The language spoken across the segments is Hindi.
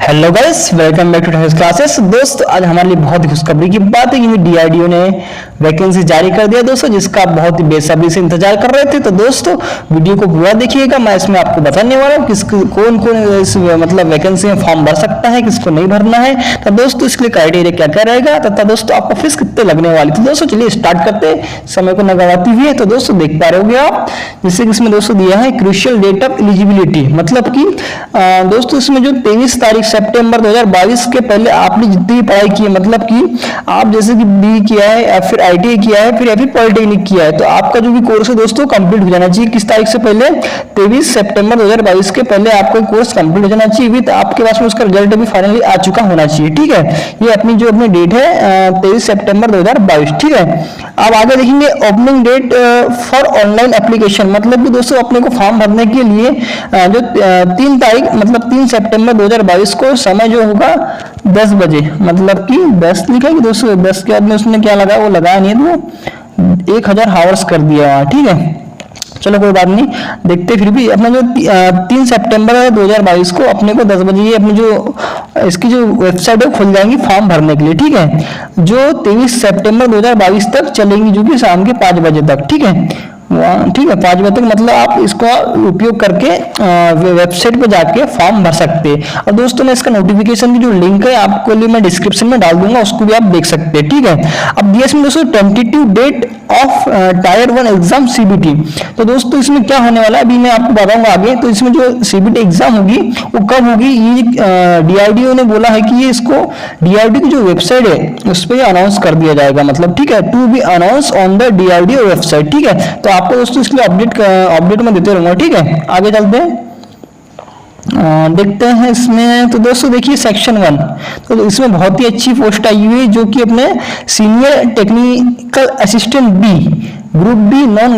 Hello guys, welcome back to technical classes. दोस्तों आज हमारे लिए बहुत ही खुशखबरी की बात है कि डीआरडीओ ने वैकेंसी जारी कर दिया दोस्तों, जिसका आप बहुत ही बेसब्री से इंतजार कर रहे थे। तो दोस्तों वीडियो को पूरा देखिएगा, मैं इसमें आपको बताने वाला हूँ कौन कौन इस मतलब वैकेंसी में फॉर्म भर सकता है, किसको नहीं भरना है। तो दोस्तों इसके लिए क्राइटेरिया क्या क्या रहेगा तथा दोस्तों आपको फीस कितने लगने वाली। तो दोस्तों चलिए स्टार्ट करते हैं समय को न गवाते हुए। तो दोस्तों देख पा रहे होंगे आप, जैसे कि इसमें दोस्तों दिया है क्रूशियल डेट ऑफ एलिजिबिलिटी, मतलब कि दोस्तों इसमें जो 23 तारीख सितंबर 2022 के पहले आपने जितनी पढ़ाई की है, मतलब कि आप जैसे कि बी किया है या फिर आईटीआई किया है फिर या फिर पॉलिटेक्निक किया है, तो आपका जो भी कोर्स है दोस्तों कंप्लीट हो जाना चाहिए। किस तारीख से पहले? 23 सितंबर 2022 के पहले आपका कोर्स कंप्लीट हो जाना चाहिए विद आपके पास में उसका रिजल्ट भी फाइनली आ चुका होना चाहिए। ठीक है, ये अपनी जो अपनी डेट है 23 सितंबर 2022। ठीक है, अब आगे देखेंगे opening date for online application, मतलब कि दोस्तों अपने को फॉर्म भरने के लिए जो 3 तारीख मतलब 3 सितंबर 2022 को समय जो होगा 10 बजे, मतलब कि 10 लिखा है कि दोस्तों 10 के बाद में उसने क्या लगा, वो लगाया नहीं है तो 1000 हावर्स कर दिया। ठीक है, चलो कोई बात नहीं, देखते फिर भी अपना जो 3 सितंबर 2022 को अपने को 10 बजे ये अपनी जो इसकी जो वेबसाइट है खुल जाएंगी फॉर्म भरने के लिए। ठीक है, जो 23 सितंबर 2022 तक चलेंगी, जो कि शाम के 5 बजे तक। ठीक है, ठीक है 5 बजे तक, मतलब आप इसका उपयोग करके वेबसाइट पे जाके फॉर्म भर सकते हैं। और दोस्तों मैं इसका नोटिफिकेशन की जो लिंक है आपको लिए मैं डिस्क्रिप्शन में डाल दूंगा, उसको भी आप देख सकते हैं। ठीक है, अब दिया इसमें दोस्तों tentative date of tier 1 exam CBT. तो दोस्तों इसमें क्या होने वाला है अभी मैं आपको बताऊंगा आगे। तो इसमें जो सीबीटी एग्जाम होगी वो कब होगी, ये डीआरडीओ ने बोला है कि ये इसको डीआरडीओ की जो वेबसाइट है उस पर अनाउंस कर दिया जाएगा, मतलब ठीक है, to be announce on the DRDO website. ठीक है, तो आपको दोस्तों इसके लिए अपडेट में देते रहूंगा। ठीक है, आगे चलते हैं, देखते हैं इसमें। तो दोस्तों देखिए सेक्शन 1, तो इसमें बहुत ही अच्छी पोस्ट आई हुई है जो कि अपने senior technical assistant B group B non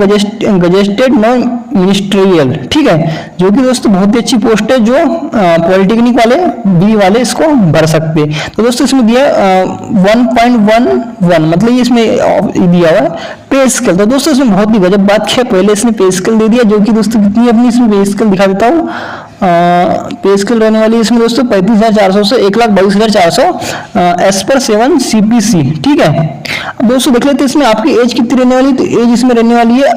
gazetted non ministerial. ठीक है, जो कि दोस्तों बहुत ही अच्छी पोस्ट है, जो पॉलिटेक्निक वाले बी वाले इसको भर सकते हैं। तो दोस्तों इसमें दिया 1.11, मतलब ये इसमें दिया हुआ है पे स्केल। तो दोस्तों इसमें बहुत ही गजब बात है, पहले इसने पे स्केल दे दिया, जो कि दोस्तों कितनी अपनी इसमें पे स्केल दिखा देता हूँ। पे स्केल रहने वाली इसमें दोस्तों 35,400 से 1,22,400 एस पर 7 CPC। ठीक है, अब दोस्तों देख लेते हैं इसमें आपकी एज कितनी रहने वाली। तो एज इसमें रहने वाली है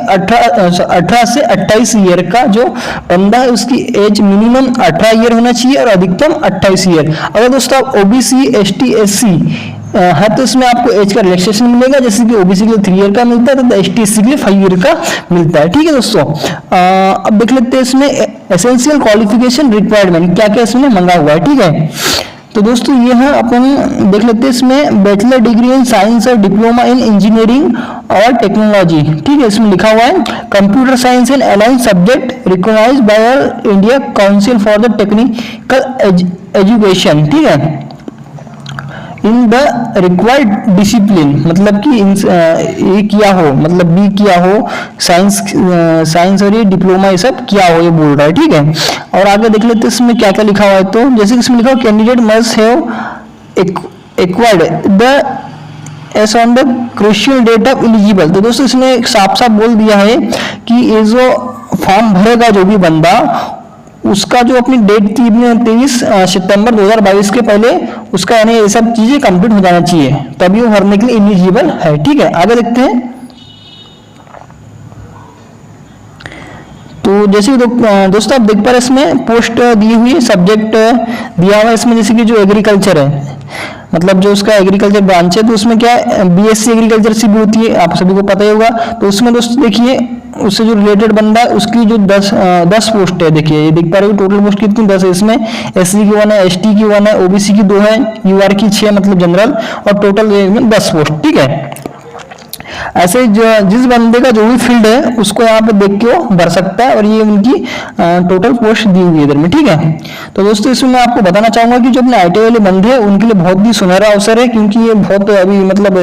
18 से 28 ईयर का जो बंदा है उसकी एज मिनिमम 18 ईयर होना चाहिए और अधिकतम 28 ईयर। अगर दोस्तों आप ओबीसी ST SC है तो इसमें आपको एज का रिलैक्सेशन मिलेगा, जैसे कि ओबीसी के लिए 3 ईयर का मिलता है तो ST SC के लिए 5 ईयर का मिलता है। ठीक है दोस्तों, अब देख लेते हैं इसमें एसेंशियल क्वालिफिकेशन रिक्वायरमेंट क्या क्या इसमें मंगा हुआ है। ठीक है, तो दोस्तों ये है अपन देख लेते हैं इसमें बैचलर डिग्री इन साइंस और डिप्लोमा इन इंजीनियरिंग और टेक्नोलॉजी। ठीक है, इसमें लिखा हुआ है computer science and allied subject recognized by India council for the technical education. ठीक है, इन द रिक्वायर्ड डिसिप्लिन, मतलब कि ये किया हो, मतलब बी किया हो, साइंस और ये डिप्लोमा ये सब किया हो, ये बोल रहा है। ठीक है, और आगे देख लेते हैं इसमें क्या क्या लिखा हुआ है। तो जैसे इसमें लिखा हो candidate must have acquired the s on the crucial date of eligible. तो दोस्तों इसने साफ साफ बोल दिया है कि ये जो फॉर्म भरेगा जो भी बंदा, उसका जो अपनी डेट थी 23 सितंबर 2022 के पहले उसका यानी ये सब चीजें कंप्लीट हो जाना चाहिए, तभी वो भरने के लिए एलिजिबल है। ठीक है, आगे देखते हैं। तो जैसे दोस्तों आप देख पा रहे हैं इसमें पोस्ट दी हुई है, सब्जेक्ट दिया हुआ है इसमें, जैसे कि जो एग्रीकल्चर है, मतलब जो उसका एग्रीकल्चर ब्रांच है, तो उसमें क्या BSc एग्रीकल्चर से भी होती है, आप सभी को पता ही होगा। तो उसमें दोस्तों देखिए उससे जो रिलेटेड बंदा है उसकी जो 10 पोस्ट है, देखिए ये देख पा रहे हो टोटल पोस्ट कितनी 10 है। इसमें SC की 1 है, ST की 1 है, OBC की 2 है, UR की 6 मतलब जनरल, और टोटल 10 पोस्ट। ठीक है, ऐसे जिस बंदे का जो भी फील्ड है उसको यहाँ पे देख के वो भर सकता है, और ये उनकी टोटल पोस्ट दी हुई है इधर में। ठीक है, तो दोस्तों इसमें मैं आपको बताना चाहूंगा कि जो अपने ITI वाले बंदे हैं उनके लिए बहुत ही सुनहरा अवसर है, क्योंकि ये बहुत अभी मतलब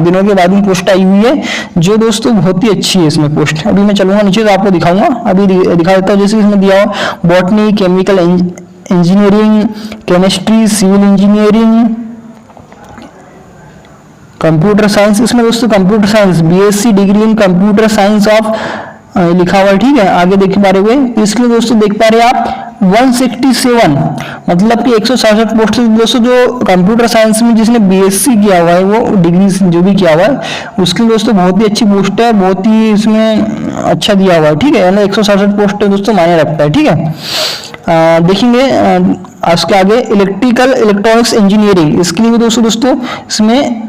दिनों के बाद में पोस्ट आई हुई है, जो दोस्तों बहुत ही अच्छी है इसमें पोस्ट। अभी मैं चलूंगा नीचे तो आपको दिखाऊंगा, अभी दिखा देता हूँ। जैसे इसमें दिया हो botany, chemical engineering, chemistry, civil engineering, computer science. इसमें दोस्तों computer science BSc degree in computer science of लिखा हुआ है, ठीक है। आगे देख पा रहे हुए इसके लिए दोस्तों देख पा रहे हैं आप 167 मतलब कि 167 पोस्ट दोस्तों जो कंप्यूटर साइंस में जिसने बीएससी किया हुआ है वो डिग्री जो भी किया हुआ है उसके लिए दोस्तों बहुत ही अच्छी पोस्ट है, बहुत ही इसमें अच्छा दिया हुआ है, ठीक है। यानी 167 पोस्ट दोस्तों मायने रखता है, ठीक है। देखेंगे उसके आगे इलेक्ट्रिकल इलेक्ट्रॉनिक्स इंजीनियरिंग, इसके लिए भी दोस्तों इसमें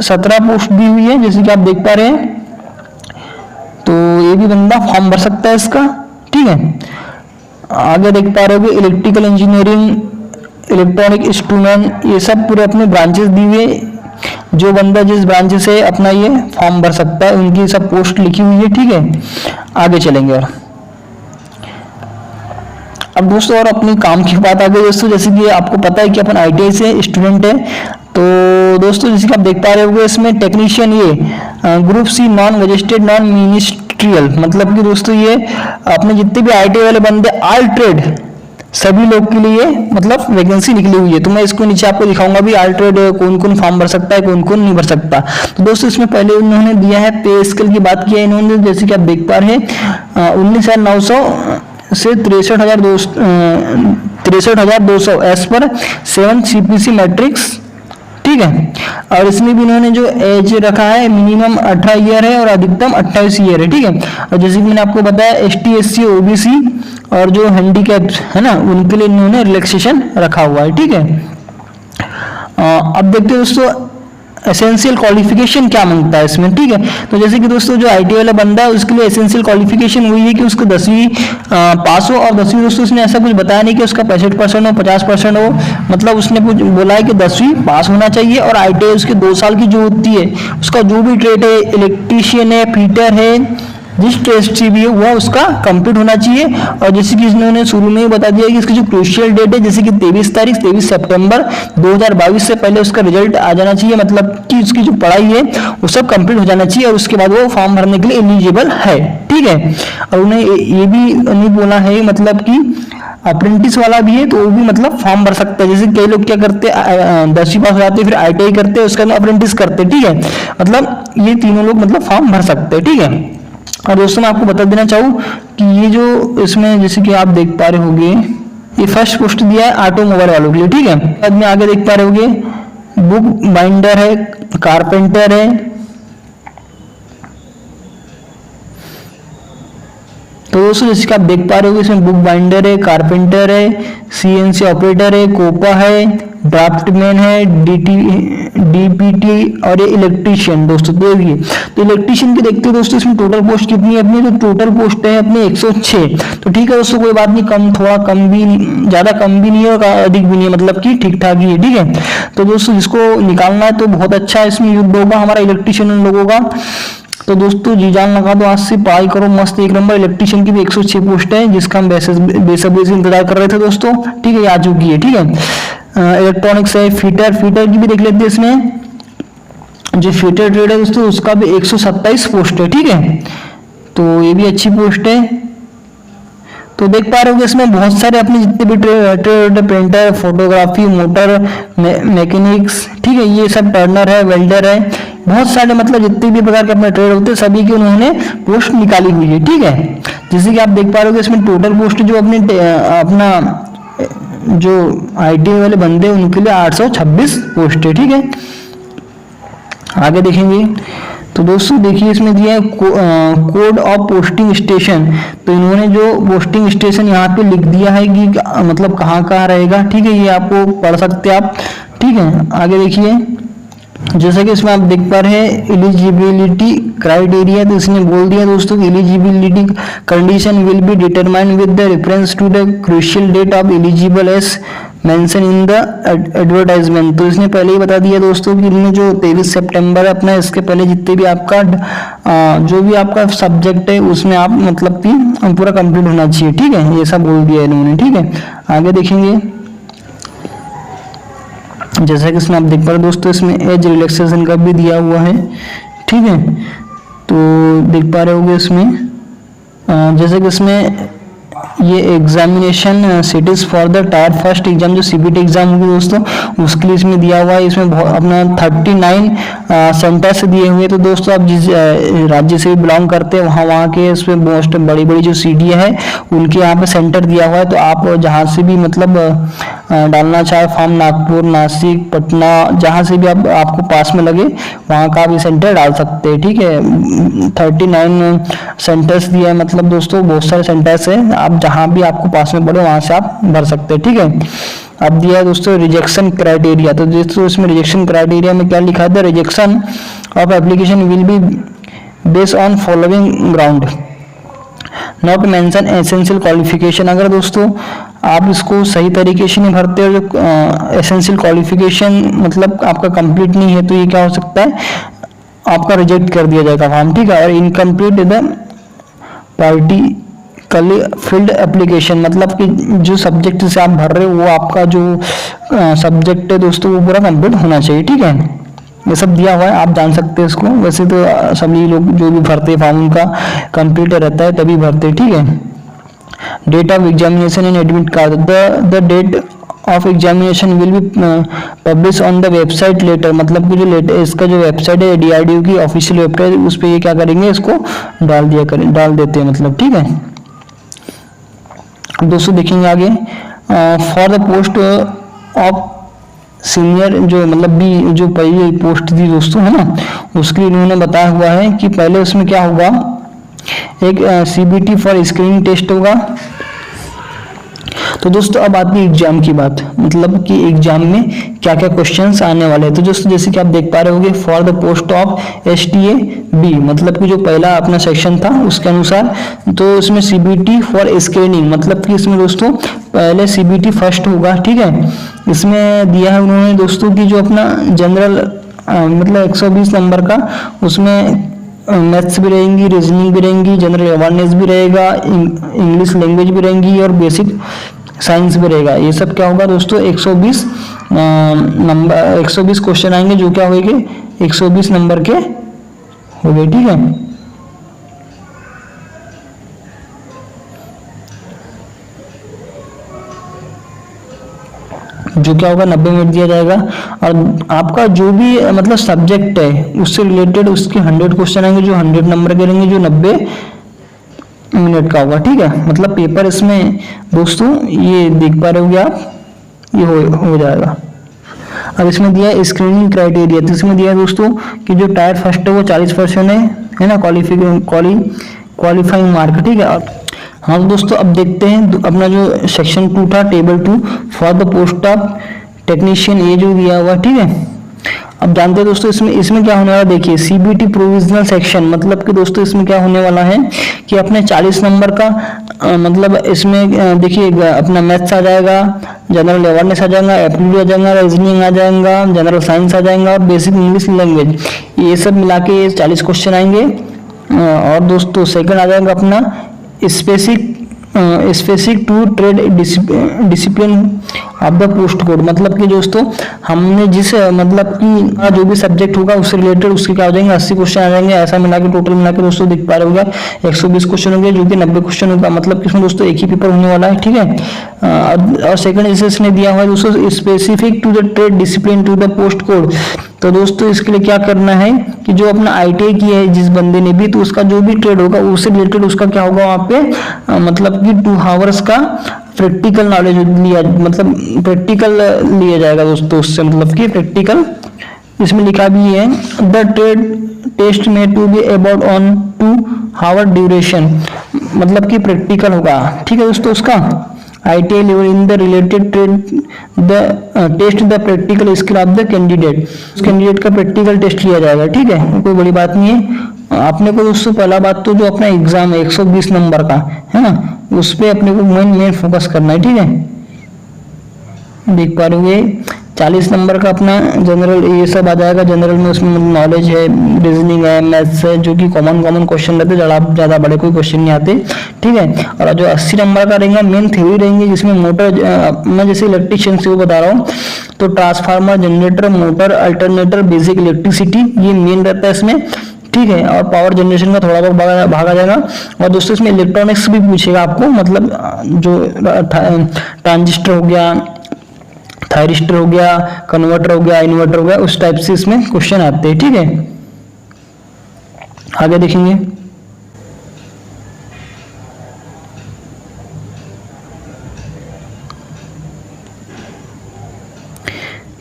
17 पोस्ट दी हुई है जैसे कि आप देख पा रहे हैं। तो ये भी बंदा फॉर्म भर सकता है इसका, ठीक है। आगे देख पा रहे हो इलेक्ट्रिकल इंजीनियरिंग, इलेक्ट्रॉनिक इंस्ट्रूमेंट, ये सब पूरे अपने ब्रांचेस दी हुए, जो बंदा जिस ब्रांच से अपना ये फॉर्म भर सकता है उनकी सब पोस्ट लिखी हुई है, ठीक है। आगे चलेंगे और अब दोस्तों और अपनी काम की बात आ गई दोस्तों, जैसे कि आपको पता है कि अपन आईटीआई से स्टूडेंट है। तो दोस्तों जैसे कि आप देख पा रहे होंगे इसमें टेक्नीशियन ये group C non registered non ministerial, मतलब कि दोस्तों ये अपने जितने भी आईटीआई वाले बंदे ऑल ट्रेड सभी लोग के लिए मतलब वैकेंसी निकली हुई है। तो मैं इसको नीचे आपको दिखाऊंगा भी ऑल ट्रेड कौन कौन फॉर्म भर सकता है, कौन कौन नहीं भर सकता। तो दोस्तों इसमें पहले उन्होंने दिया है पे स्केल की बात की है इन्होंने, जैसे कि आप देख पा रहे हैं 19,900 से 63,200 एज पर 7 CPC मैट्रिक्स, ठीक है। और इसमें भी इन्होंने जो एज रखा है मिनिमम 18 ईयर है और अधिकतम 28 ईयर है, ठीक है। और जैसे कि मैंने आपको बताया ST SC OBC और जो हैंडीकैप है ना उनके लिए इन्होंने रिलैक्सेशन रखा हुआ है, ठीक है। अब देखते हैं दोस्तों एसेंशियल क्वालिफिकेशन क्या मांगता है इसमें, ठीक है। तो जैसे कि दोस्तों जो आईटी वाला बंदा है उसके लिए एसेंशियल क्वालिफिकेशन हुई है कि उसको 10वीं पास हो, और 10वीं दोस्तों उसने ऐसा कुछ बताया नहीं कि उसका 65% हो 50% हो, मतलब उसने कुछ बोला है कि 10वीं पास होना चाहिए। और आईटीआई उसके 2 साल की जो होती है उसका जो भी ट्रेड है, इलेक्ट्रीशियन है, फिटर है, जिस टेस्ट से भी है वह उसका कंप्लीट होना चाहिए। और जैसे कि इन्होंने शुरू में ही बता दिया कि इसकी जो क्रूशियल डेट है जैसे कि 23 सितंबर 2022 से पहले उसका रिजल्ट आ जाना चाहिए, मतलब कि उसकी जो पढ़ाई है वो सब कंप्लीट हो जाना चाहिए और उसके बाद वो फॉर्म भरने के लिए एलिजिबल है, ठीक है। और उन्हें ये भी नहीं बोला है मतलब कि अप्रेंटिस वाला भी है तो वो भी मतलब फॉर्म भर सकता है। जैसे कई लोग क्या करते हैं 10वीं पास हो जाते फिर आईटीआई करते हैं उसके बाद अप्रेंटिस करते, ठीक है। मतलब ये तीनों लोग मतलब फॉर्म भर सकते हैं, ठीक है। और दोस्तों मैं आपको बता देना चाहूँ कि ये जो इसमें जैसे कि आप देख पा रहे होंगे ये फर्स्ट पोस्ट दिया है ऑटोमोबाइल वालों के लिए, ठीक है। बाद में आगे देख पा रहे होंगे बुक बाइंडर है, कारपेंटर है, तो दोस्तों जैसे कि आप देख पा रहे हो इसमें बुक बाइंडर है, कारपेंटर है, CNC ऑपरेटर है, कोपा है, ड्राफ्टमैन है, DPT और ये इलेक्ट्रीशियन दोस्तों देखिए। तो इलेक्ट्रीशियन के देखते हैं दोस्तों इसमें टोटल पोस्ट कितनी है अपनी, तो टोटल पोस्ट है अपनी 106। तो ठीक है दोस्तों कोई बात नहीं, कम थोड़ा कम भी ज्यादा कम भी नहीं है और अधिक भी नहीं है, मतलब कि ठीक ठाक ही है, ठीक है। तो दोस्तों जिसको निकालना है तो बहुत अच्छा इसमें युद्ध होगा हमारा इलेक्ट्रीशियन लोगों का। तो दोस्तों जी जान लगा दो, आज से पढ़ाई करो मस्त एक नंबर। इलेक्ट्रीशियन की भी 106 पोस्ट है जिसका हम बेसब्री से इंतजार कर रहे थे दोस्तों, ठीक है, ये आ चुकी है, ठीक है। इलेक्ट्रॉनिक्स है, फिटर की भी देख लेते हैं। इसमें जो फिटर ट्रेड है दोस्तों उसका भी 127 पोस्ट है, ठीक है। तो ये भी अच्छी पोस्ट है। तो देख पा रहे हो इसमें बहुत सारे अपने जितने भी trade printer, photography, motor mechanics, ठीक है, ये सब टर्नर है, वेल्डर है, बहुत सारे मतलब जितने भी प्रकार के अपने ट्रेड होते हैं सभी की उन्होंने पोस्ट निकाली हुई है, ठीक है। जैसे कि आप देख पा रहे हो इसमें टोटल पोस्ट जो अपना जो आईटीआई वाले बंदे उनके लिए 826 पोस्ट है, ठीक है। आगे देखेंगे तो दोस्तों देखिए इसमें दिया है कोड ऑफ पोस्टिंग स्टेशन। तो इन्होंने जो पोस्टिंग स्टेशन यहाँ पे लिख दिया है कि मतलब कहाँ कहाँ रहेगा, ठीक है, ये आपको पढ़ सकते हैं आप, ठीक है। आगे देखिए जैसे कि इसमें आप देख पा रहे हैं एलिजिबिलिटी क्राइटेरिया, तो इसने बोल दिया दोस्तों कि eligibility condition will be determined with the reference to the crucial date of eligible as mention in the advertisement. तो इसने पहले ही बता दिया दोस्तों कि इनमें जो 23 सितंबर अपना इसके पहले जितने भी आपका जो भी आपका सब्जेक्ट है उसमें आप मतलब कि पूरा कंप्लीट होना चाहिए, ठीक है, ये सब बोल दिया इन्होंने, ठीक है। आगे देखेंगे जैसा कि इसमें आप देख पा रहे दोस्तों इसमें एज रिलैक्सेशन का भी दिया हुआ है, ठीक है। तो देख पा रहे होगे इसमें जैसे कि इसमें ये examination cities for the tier first exam, जो सीबीटी एग्जाम होगी दोस्तों उसके लिए इसमें दिया हुआ है। इसमें अपना 39 सेंटर्स दिए हुए। तो दोस्तों आप जिस राज्य से भी बिलोंग करते हैं वहाँ के इसमें मोस्ट बड़ी बड़ी जो सीडी है उनके यहाँ पे सेंटर दिया हुआ है। तो आप जहाँ से भी मतलब डालना चाहे फॉर्म, नागपुर, नासिक, पटना, जहाँ से भी आपको पास में लगे वहाँ का आप सेंटर डाल सकते हैं। ठीक है, 39 सेंटर्स दिया है, मतलब दोस्तों बहुत सारे सेंटर्स हैं, आप जहाँ भी आपको पास में पड़े वहाँ से आप भर सकते हैं। ठीक है, अब दिया है दोस्तों रिजेक्शन क्राइटेरिया। तो दोस्तों इसमें रिजेक्शन क्राइटेरिया में क्या लिखा है, rejection of application will be based on following ground, not mention essential qualification. अगर दोस्तों आप इसको सही तरीके से नहीं भरते हो, जो एसेंशियल क्वालिफिकेशन मतलब आपका कंप्लीट नहीं है, तो ये क्या हो सकता है, आपका रिजेक्ट कर दिया जाएगा फॉर्म। ठीक है, और इनकम्प्लीट द पार्टिकली फिल्ड एप्लीकेशन, मतलब कि जो सब्जेक्ट से आप भर रहे हो वो आपका जो सब्जेक्ट है दोस्तों वो पूरा कंप्लीट होना चाहिए। ठीक है, ये सब दिया हुआ है, आप जान सकते हैं इसको। वैसे तो सभी लोग जो भी भरते हैं फॉर्म उनका कंप्लीट रहता है तभी भरते। ठीक है, date of examination and admit card, the date of examination will be publish on the website later, मतलब कि जो इसका जो वेबसाइट है डीआरडीओ की ऑफिशियल वेबसाइट, उस पर ये क्या करेंगे, इसको डाल देते हैं मतलब। ठीक है दोस्तों, देखेंगे आगे for the post of senior, जो मतलब बी जो पहली पोस्ट थी दोस्तों है ना, उसके लिए इन्होंने बताया हुआ है कि पहले उसमें क्या होगा, एक सीबीटी फॉर स्क्रीनिंग टेस्ट होगा। तो दोस्तों अब आती है एग्जाम की बात, मतलब कि एग्जाम में क्या क्या क्वेश्चंस आने वाले हैं। तो दोस्तों जैसे कि आप देख पा रहे होंगे, for the post of STA B, मतलब कि जो पहला अपना सेक्शन था उसके अनुसार, तो इसमें सीबीटी फॉर स्क्रीनिंग, मतलब कि इसमें दोस्तों पहले सीबीटी फर्स्ट होगा। ठीक है, इसमें दिया है उन्होंने दोस्तों कि जो अपना जनरल मतलब 120 नंबर का, उसमें मैथ्स भी रहेंगी, रीजनिंग भी रहेंगी, जनरल अवेयरनेस भी रहेगा, इंग्लिश लैंग्वेज भी रहेंगी और बेसिक साइंस भी रहेगा। ये सब क्या होगा दोस्तों, 120 नंबर 120 क्वेश्चन आएंगे, जो क्या होंगे 120 नंबर के हो गए। ठीक है, जो क्या होगा 90 मिनट दिया जाएगा, और आपका जो भी मतलब सब्जेक्ट है उससे रिलेटेड उसके 100 क्वेश्चन आएंगे, जो 100 नंबर के रहेंगे, जो 90 मिनट का होगा। ठीक है, मतलब पेपर इसमें दोस्तों ये देख पा रहे होंगे आप, ये हो जाएगा। अब इसमें दिया है स्क्रीनिंग क्राइटेरिया, तो इसमें दिया है दोस्तों कि जो टायर फर्स्ट है वो 40% है ना, क्वालिफाइंग मार्क। ठीक है, हाँ तो दोस्तों अब देखते हैं अपना जो सेक्शन 2 था, table 2 for the post of technician, ये जो दिया हुआ। ठीक है, अब जानते हैं दोस्तों इसमें क्या होने वाला, देखिए सीबीटी प्रोविजनल सेक्शन, मतलब कि दोस्तों इसमें क्या होने वाला है कि अपने 40 नंबर का मतलब इसमें देखिए अपना मैथ्स आ जाएगा, जनरल अवेयरनेस आ जाएगा, एप्टीट्यूड आ जाएगा, रीजनिंग आ जाएगा, जनरल साइंस आ जाएगा और बेसिक इंग्लिश लैंग्वेज, ये सब मिला के 40 क्वेश्चन आएंगे। और दोस्तों सेकंड आ जाएगा अपना specific to trade discipline of the post code, मतलब कि दोस्तों हमने जिस मतलब कि जो भी सब्जेक्ट होगा उससे रिलेटेड उसके क्या हो जाएंगे 80 क्वेश्चन आ जाएंगे। ऐसा मिला के टोटल मिला के दोस्तों दिख पा रहे होगा 120 क्वेश्चन होंगे, जो कि 90 क्वेश्चन होगा, मतलब कि इसमें दोस्तों एक ही पेपर होने वाला है। ठीक है, और सेकंड इसने दिया हुआ है दोस्तों specific to the trade discipline to the post code. तो दोस्तों इसके लिए क्या करना है कि जो अपना आईटीआई की है जिस बंदे ने भी, तो उसका जो भी ट्रेड होगा उससे रिलेटेड उसका क्या होगा वहाँ पे मतलब कि 2 आवर्स का प्रैक्टिकल नॉलेज लिया, मतलब प्रैक्टिकल लिया जाएगा दोस्तों उससे, मतलब कि प्रैक्टिकल इसमें लिखा भी है द ट्रेड टेस्ट में to be about on 2 hour duration, मतलब कि प्रैक्टिकल होगा। ठीक है दोस्तों, उसका ITI level in the related trade the test the practical skill of the candidate, उस कैंडिडेट का प्रैक्टिकल टेस्ट लिया जाएगा। ठीक है, कोई बड़ी बात नहीं है। आपने को दोस्तों पहला बात तो जो अपना एग्जाम है 120 नंबर का है ना, उस पर अपने को मेन फोकस करना है। ठीक है, देख पा रहे हो 40 नंबर का अपना जनरल ये सब आ जाएगा। जनरल में उसमें नॉलेज है, रीजनिंग है, मैथ्स है, जो कि कॉमन क्वेश्चन रहते हैं, ज़्यादा बड़े कोई क्वेश्चन नहीं आते। ठीक है, और जो 80 नंबर का रहेगा मेन थ्योरी रहेंगे, जिसमें मोटर मैं जैसे इलेक्ट्रिशियन से वो बता रहा हूँ, तो transformer, generator, motor, alternator, basic electricity, ये मेन रहता है इसमें। ठीक है, और पावर जनरेशन का थोड़ा बहुत भागा जाएगा। और दोस्तों इसमें इलेक्ट्रॉनिक्स भी पूछेगा आपको, मतलब जो ट्रांजिस्टर हो गया, थायरिस्टर हो गया, कन्वर्टर हो गया, इन्वर्टर हो गया, उस टाइप से इसमें क्वेश्चन आते हैं। ठीक है, आगे देखेंगे।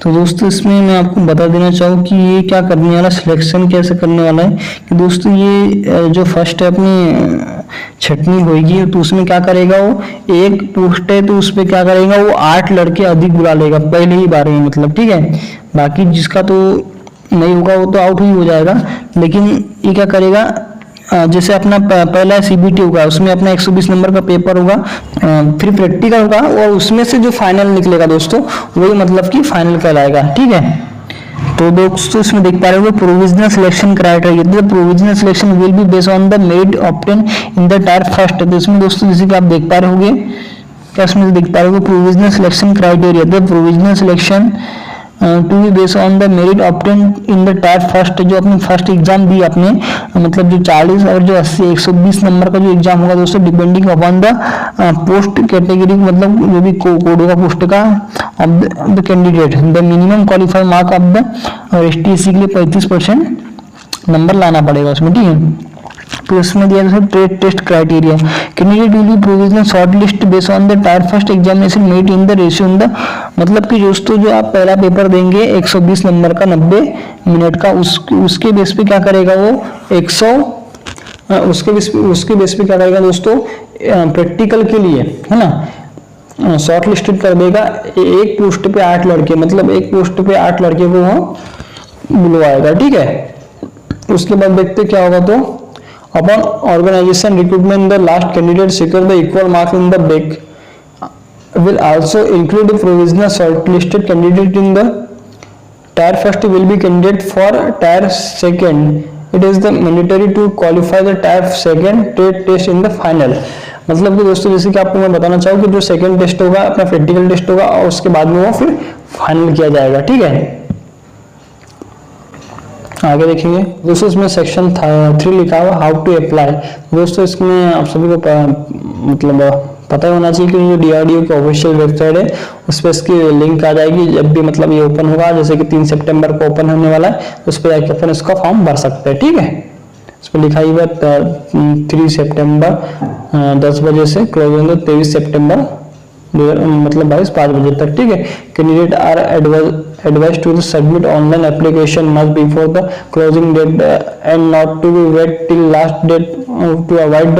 तो दोस्तों इसमें मैं आपको बता देना चाहूँ कि ये क्या करने वाला, सिलेक्शन कैसे करने वाला है कि दोस्तों ये जो फर्स्ट है अपनी छटनी होगी तो उसमें क्या करेगा, वो एक पोस्ट है तो उसमें क्या करेगा, वो 8 लड़के अधिक बुला लेगा पहले ही बार में, मतलब ठीक है। बाकी जिसका तो नहीं होगा वो तो आउट ही हो जाएगा, लेकिन ये क्या करेगा, जैसे अपना पहला सीबीटी होगा उसमें अपना 120 नंबर का पेपर होगा, फिर प्रैक्टिकल होगा, और उसमें से जो फाइनल निकलेगा दोस्तों वही मतलब कि फाइनल कहलाएगा। ठीक है, तो दोस्तों इसमें देख पा रहे हो provisional selection criteria, the provisional selection will be based on the merit obtain in the tier first. तो इसमें दोस्तों जैसे कि आप देख पा रहे होंगे, क्या इसमें देख पा रहे हो provisional selection criteria, the provisional selection to be based on the merit obtain in the tier first. जो अपने फर्स्ट एग्जाम दी आपने, मतलब जो 40 और जो 80 120 नंबर का जो एग्जाम होगा दोस्तों, depending upon the post category, मतलब जो भी कोड होगा पोस्ट का of the candidate, the minimum qualified mark of the, और एसटीसी के लिए 35% नंबर लाना पड़ेगा उसमें। ठीक है, तो इसमें दिया है trade test criteria, candidate will be provisional short list based on the tier first examination made in the ratio in the, मतलब कि दोस्तों जो आप पहला पेपर देंगे 120 नंबर का 90 मिनट का, उसके बेस पे क्या करेगा वो 100, उसके बेस पे क्या करेगा दोस्तों, प्रैक्टिकल के लिए है ना शॉर्ट लिस्टेड कर देगा। एक पोस्ट पे 8 लड़के, मतलब एक पोस्ट पे 8 लड़के को वो बुलवाएगा। ठीक है, उसके बाद देखते क्या होगा, तो upon organization recruitment the last candidate secure the equal mark in the back will also include a provisional shortlisted candidate in the tier first will be candidate for tier second। it is the mandatory to qualify the tier second trade test in the final। मतलब कि दोस्तों जैसे कि आपको मैं बताना चाहूँ कि जो सेकंड टेस्ट होगा अपना प्रैक्टिकल टेस्ट होगा, और उसके बाद में वो फिर फाइनल किया जाएगा। ठीक है, आगे देखेंगे दोस्तों। इसमें सेक्शन 3 लिखा हुआ हाउ टू अप्लाई। दोस्तों इसमें आप सभी को मतलब पता होना चाहिए कि जो डीआरडीओ की ऑफिशियल वेबसाइट है उस पर इसकी लिंक आ जाएगी जब भी मतलब ये ओपन होगा, जैसे कि 3 सितंबर को ओपन होने वाला है, उस पर जाकर अपन इसका फॉर्म भर सकते हैं। ठीक है, इस पर लिखा हुआ 3 सितंबर 10 बजे से क्लोज होंगे 23 सितंबर मतलब 5 बजे तक। ठीक है, candidate are advise to submit online application must before the closing date and not to be wait till last date to avoid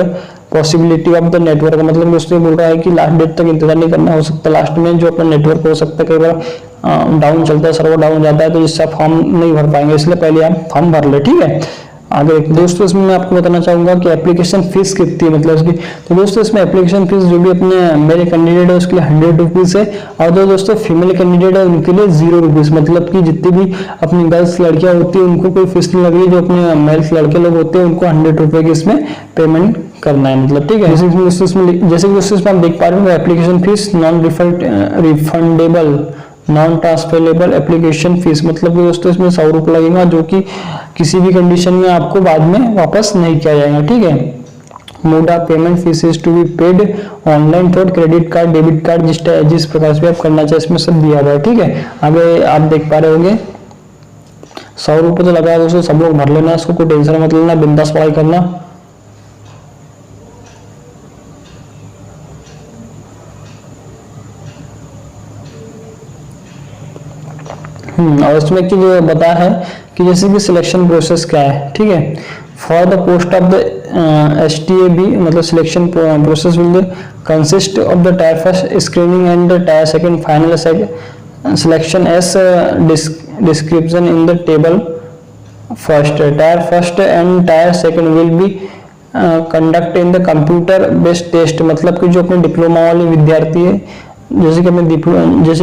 possibility of the network. मतलब दोस्तों बोल रहा है कि लास्ट डेट तक इंतजार नहीं करना, हो सकता है लास्ट में जो अपना नेटवर्क हो सकता है कई बार डाउन चलता है, सर्वर डाउन जाता है, तो जिससे आप फॉर्म नहीं भर पाएंगे, इसलिए पहले आप फॉर्म भर ले। ठीक है, आगे दोस्तों इसमें मैं आपको बताना चाहूंगा कि एप्लीकेशन फीस कितनी है, मतलब इसकी। तो दोस्तों इसमें एप्लीकेशन फीस जो भी अपने मेरे कैंडिडेट है उसके लिए 100 रुपीज है, और जो दोस्तों फीमेल कैंडिडेट है उनके लिए 0 रुपीज, मतलब कि जितनी भी अपनी गर्ल्स लड़कियां होती है उनको कोई फीस नहीं लग रही, जो अपने मेल्स लड़के लोग होते हैं उनको 100 रुपए की इसमें पेमेंट करना है, मतलब। ठीक है, जैसे कि दोस्तों इसमें आप देख पा रहे हो application fees non refundable non transferable application fees, मतलब कि दोस्तों इसमें 100 रुपये लगेगा, जो कि किसी भी कंडीशन में आपको बाद में वापस नहीं किया जाएगा। ठीक है, mode of payment fees is to be paid online through credit card, debit card, जिस प्रकार से आप करना चाहिए इसमें सब दिया हुआ है। ठीक है, आगे आप देख पा रहे होंगे 100 रुपये तो लगा है दोस्तों, सब लोग भर लेना, इसको कोई टेंशन मत लेना, बिंदास पढ़ाई करना। और इसमें कि जो बता है कि जैसे कि सिलेक्शन प्रोसेस क्या है। ठीक है, for the post of the STAB मतलब selection process will consist of the tier first screening and the tier second final selection as description in the table first. Tier first and tier second will be conduct in the computer based test, मतलब कि जो अपने डिप्लोमा वाले विद्यार्थी है, जैसे कि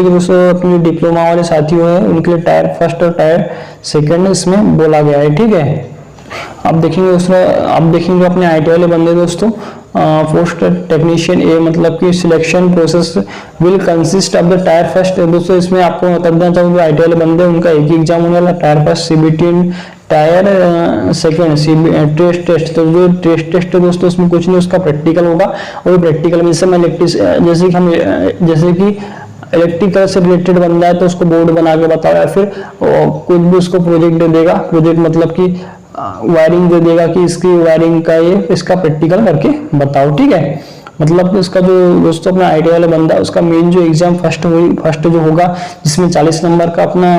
दोस्तों अपने डिप्लोमा वाले साथी हैं उनके लिए टायर फर्स्ट और टायर सेकंड इसमें बोला गया है। ठीक है, आप देखेंगे अपने IT वाले बंदे दोस्तों पोस्ट टेक्नीशियन ए, मतलब कि selection process will consist of the tier first. दोस्तों इसमें आपको बता देना चाहूँगा आईटी वाले बंदे उनका एक ही एग्जाम होने वाला, tier first CBT, tier second test. तो जो टेस्ट है दोस्तों उसमें कुछ नहीं, उसका प्रैक्टिकल होगा, और प्रैक्टिकल में जैसे कि इलेक्ट्रिकल से रिलेटेड बंदा है तो उसको बोर्ड बना के बताओ, या फिर कुछ भी उसको प्रोजेक्ट दे देगा, प्रोजेक्ट मतलब कि वायरिंग दे देगा कि इसकी वायरिंग का ये इसका प्रैक्टिकल करके बताओ, ठीक है। मतलब इसका जो दोस्तों अपना आईटी वाला बंदा है उसका मेन जो एग्जाम फर्स्ट जो होगा जिसमें 40 नंबर का अपना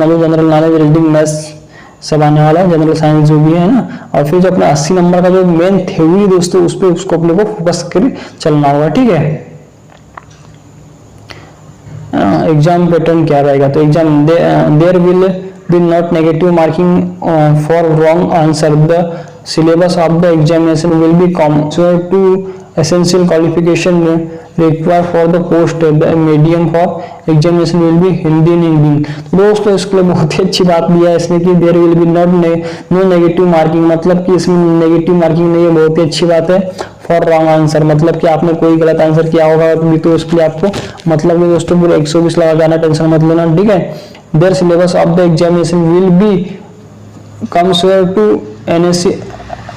जो जनरल नॉलेज, रीडिंग, मैथ्स सब आने वाला है, जनरल साइंस जो भी है ना, और फिर जो अपना 80 नंबर का जो मेन थ्योरी दोस्तों उस पर उसको अपने को फोकस करके चलना होगा, ठीक है। एग्जाम पैटर्न क्या रहेगा, तो exam there will be not negative marking for wrong answer, the syllabus of the examination will be commensurate to essential qualification required for the post, the medium for examination will be Hindi and English। दोस्तों इसके लिए बहुत ही अच्छी बात दिया है इसने कि there will be no negative marking, मतलब कि इसमें नेगेटिव मार्किंग नहीं है, बहुत ही अच्छी बात है। फॉर रॉन्ग आंसर मतलब कि आपने कोई गलत आंसर किया होगा तो उसके लिए आपको मतलब कि दोस्तों पूरे 120 लगा जाना, टेंशन मत लेना, ठीक है। There syllabus of the examination will B commensurate to NSC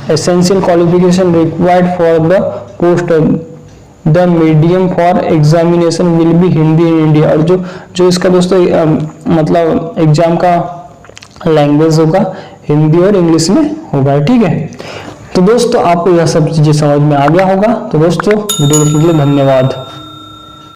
essential qualification required for the post, the medium for examination will be Hindi in India। और जो इसका दोस्तों मतलब एग्जाम का लैंग्वेज होगा हिंदी और इंग्लिश में होगा, ठीक है। तो दोस्तों आपको यह सब चीजें समझ में आ गया होगा। तो दोस्तों वीडियो देखने के लिए धन्यवाद।